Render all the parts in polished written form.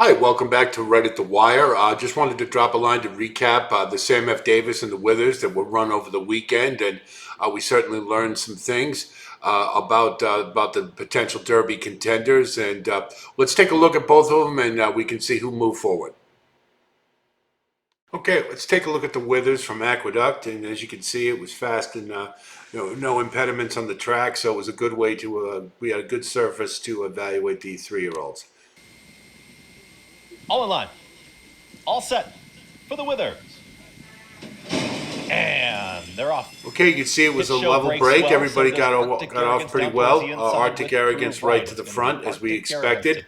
Hi, welcome back to Right at the Wire. Just wanted to drop a line to recap the Sam F. Davis and the Withers that were run over the weekend, and we certainly learned some things about the potential Derby contenders. And let's take a look at both of them, and we can see who moved forward. Okay, let's take a look at the Withers from Aqueduct, and as you can see, it was fast and no impediments on the track, so it was a good way to we had a good surface to evaluate the 3-year-olds. All in line. All set for the Withers. And they're off. Okay, you can see it was a level break. Everybody got off pretty well. Arctic Arrogance right to the front, as we expected.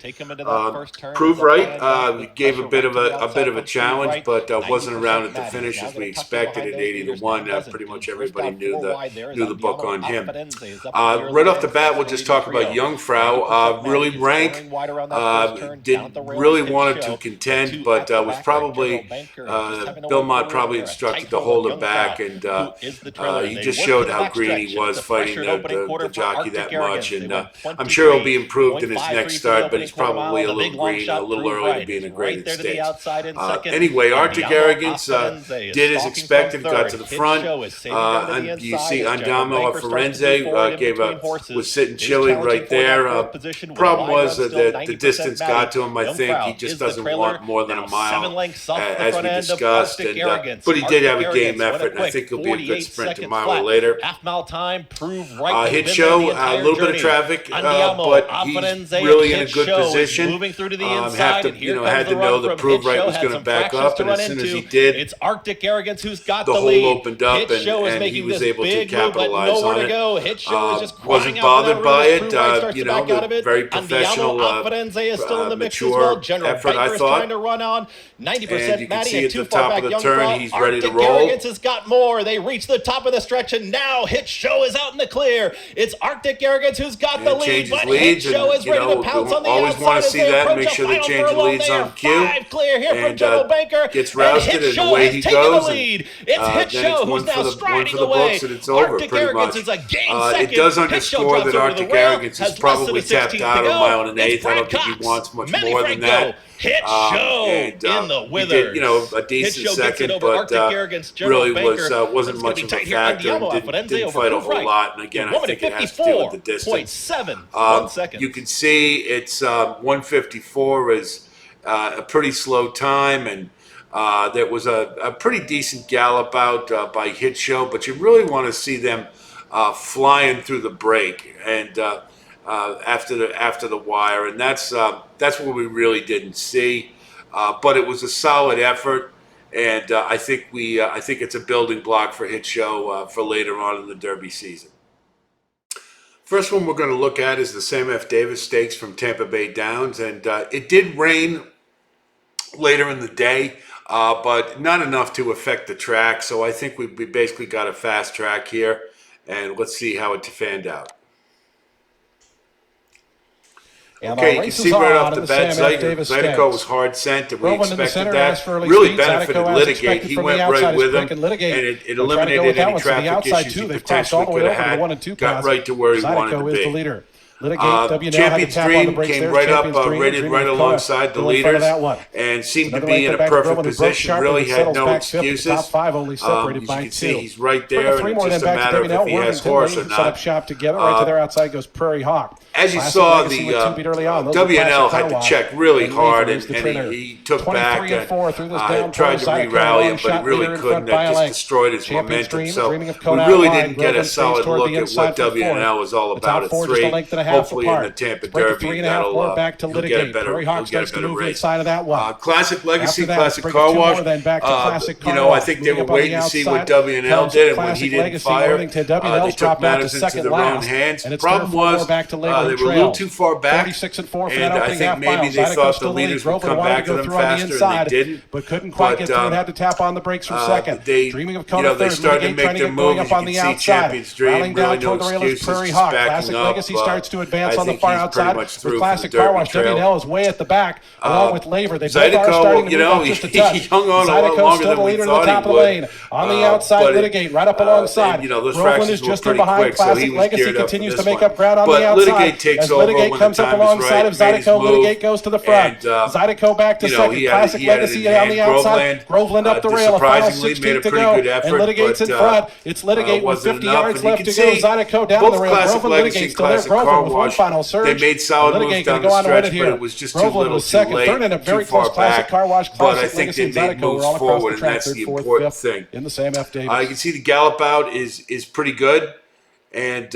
Prove Right gave a bit of a challenge, but wasn't around at the finish as we expected at 80-1. Pretty much everybody knew the book on him. Right off the bat, we'll just talk about Jungfrau. Really rank. Did really wanted to contend, but was probably Belmont probably instructed to hold him back, and he just showed how green he was fighting the jockey that much, and I'm sure he'll be improved in his next start, but he's probably a little green, a little early to be in a graded stage. Anyway, Arctic Arrogance did as expected, got to the front, and you see Andamo Firenze was sitting chilly right there. Problem was that the distance got to him. I think he just doesn't want more than a mile, as we discussed, but he did have a game effort, and I think he'll be a good sprint a mile or later. Half-mile time, Prove Right. Hit Show, a little bit of traffic, but he's really in a good position. Moving through to the inside, had to know that Prove Right was going to back up, and as soon as he did, it's Arctic Arrogance who's got the the hole lead. opened up, and he was able to capitalize on it. Hit Show is just wasn't bothered by it. Very professional, mature effort, I thought. And you can see at the top of the turn, he's ready to roll. Arrogance has got more. They reach the top of the stretch, and now Hit Show is out in the clear. It's Arctic Arrogance who's got the lead, but Hit Show is ready to pounce on the outside. Always want to see that. Make sure they change the leads on cue. Clear here from General Banker. Gets rousted, and away he goes. It's Hit Show who's now striding away. And it's over pretty much. It does underscore that Arctic Arrogance is probably tapped out a mile and an eighth. I don't think he wants much more than that. Hit Show in the Withers. He did, a decent second, but really wasn't much of a factor and didn't fight a whole lot. And again, I think it has to do with the distance. You can see it's 154 is a pretty slow time, and there was a pretty decent gallop out by Hit Show, but you really want to see them flying through the break and after the wire, and that's what we really didn't see. But it was a solid effort, and I think it's a building block for Hit Show for later on in the Derby season. First one we're going to look at is the Sam F. Davis Stakes from Tampa Bay Downs, and it did rain later in the day, but not enough to affect the track. So I think we basically got a fast track here, and let's see how it fanned out. Okay, you can see right off the bat, Zydeco was hard sent, and we expected that. Really benefited Litigate. He went right with him, and it eliminated any traffic issues he potentially could have had. Got right to where he wanted to be. Champion's Dream came right up, rated right alongside the leaders, and seemed to be in a perfect position. Really had no excuses. As you can see, he's right there, and it's just a matter of if he has horse or not. As you saw, the WNL had to check really hard, and he took back and tried to re-rally him, but he really couldn't. That just destroyed his momentum. So we really didn't get a solid look at what WNL was all about at 3. Hopefully in the Tampa Derby, he'll get a better race. Classic Legacy, Classic Car Wash. I think they were waiting to see what WNL did, and when he didn't fire, they took matters into their own hands. The problem was they were a little too far back, and I think maybe they thought the leaders would come back to them faster, and they didn't. But couldn't quite get through and had to tap on the brakes for second. They started to make their move. As you can see, Champion's Dream, really no excuses, just backing up. to advance I on the think far he's outside. pretty much With through for the Classic Car Derby Wash, Trail. W&L is way at the back, along with Laver. They both are Zydeco, starting to you move know, up just a he touch. hung on a lot Zydeco's longer still than the we leader in the thought top he of the would. lane. On the outside, Litigate right up alongside. And, you know, those Groveland fractions is were just in pretty behind. quick, so Classic he was Legacy geared up for continues this to make one. up ground on But the outside. Litigate takes As over Litigate when the comes up time is alongside right, of made his Zydeco, move, Litigate goes to the front. and, Zydeco back to you know, second. he had Classic it Legacy in on the hand. outside. Groveland up the rail. A final surprisingly 16th made a to pretty go. good effort, And Litigate's in but, front. It's Litigate with wasn't 50 enough, yards and you left can to go. see Zydeco down both the rail. Classic Groveland, Legacy Litigate and still there. Classic Car Groveland with one Wash, final surge. they made solid moves Litigate down going to the go on to win stretch, it but here. it was just too Groveland little, was too second. late, Third in a very too far close Classic back. Car Wash. But Classic I think Legacy they and made Zydeco were moves all across forward, the and track. that's Third, the fourth, important fifth thing. in the Sam F. Davis. You can see the gallop out is pretty good, and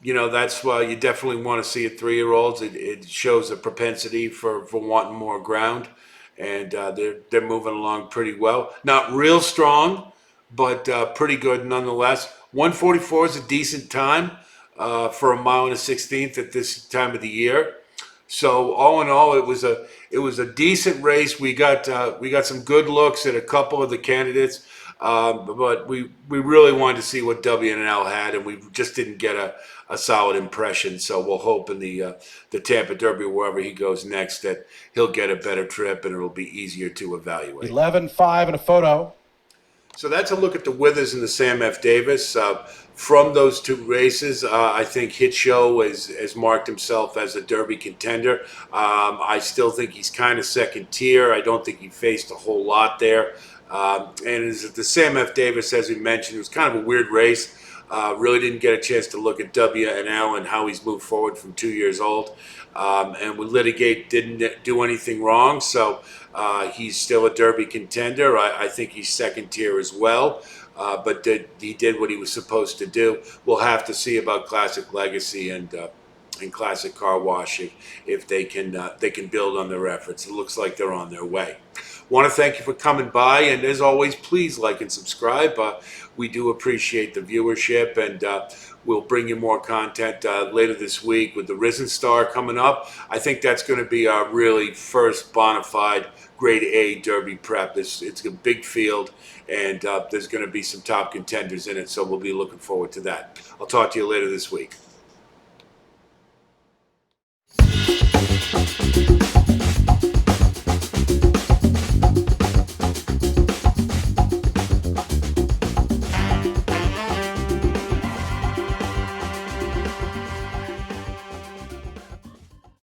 you know, that's why you definitely want to see it 3-year-olds. It shows a propensity for wanting more ground, and they're moving along pretty well. Not real strong, but pretty good nonetheless. 144 is a decent time for a mile and a 16th at this time of the year. So all in all, it was a decent race. We got some good looks at a couple of the candidates, but we really wanted to see what W&L had, and we just didn't get a solid impression. So we'll hope in the Tampa Derby, wherever he goes next, that he'll get a better trip and it'll be easier to evaluate. 11-5 in a photo. So that's a look at the Withers and the Sam F. Davis. From those two races, I think Hit Show has marked himself as a Derby contender. I still think he's kind of second tier. I don't think he faced a whole lot there. And the Sam F. Davis, as we mentioned, it was kind of a weird race. Really didn't get a chance to look at W&L and how he's moved forward from 2 years old. And with Litigate didn't do anything wrong, so he's still a Derby contender. I think he's second tier as well, but he did what he was supposed to do. We'll have to see about Classic Legacy and Classic Car Wash if they can build on their efforts. It looks like they're on their way. Want to thank you for coming by, and as always, please like and subscribe. We do appreciate the viewership, and we'll bring you more content later this week with the Risen Star coming up. I think that's going to be our really first bona fide Grade A Derby prep. It's a big field, and there's going to be some top contenders in it, so we'll be looking forward to that. I'll talk to you later this week.